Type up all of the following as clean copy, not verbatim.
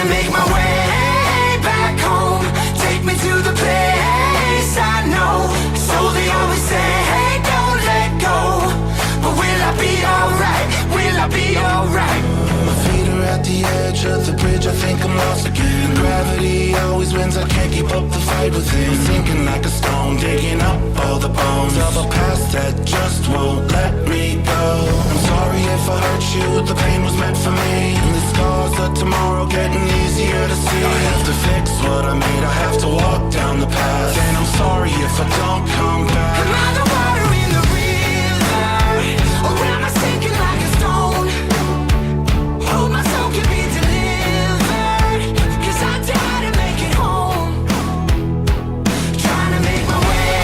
make my way back home. Take me to the place I know. So they always say, hey, don't let go. But will I be alright? Will I be alright? My feet are at the edge of the bridge, I think I'm lost again. Gravity always wins, I can't keep up the fight within. Sinking like a stone, digging up all the bones of a past that just won't let me go. I'm sorry if I hurt you, the pain was meant for me. And the scars of tomorrow getting easier to see. I have to fix what I made, I have to walk down the path. And I'm sorry if I don't come back. Am I the water in the river? Or am I sinking like a stone? Hope my soul can be delivered, 'cause I died to make it home. Trying to make my way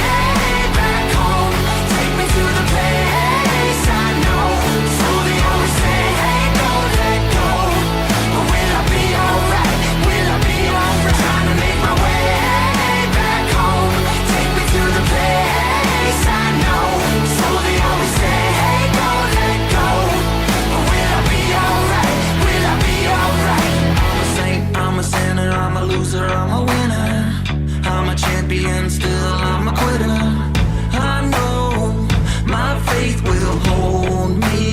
back home. Take me to the place I know. So they always say, hey, don't let go. But will I be alright? Will I be alright? Trying to make my way back home. Take me to the place I know. So they always say, hey, don't let go. But will I be alright? Will I be alright? I'm a saint, I'm a sinner, I'm a loser, I'm a winner. I'm a champion, still I'm a quitter. I know my faith will hold me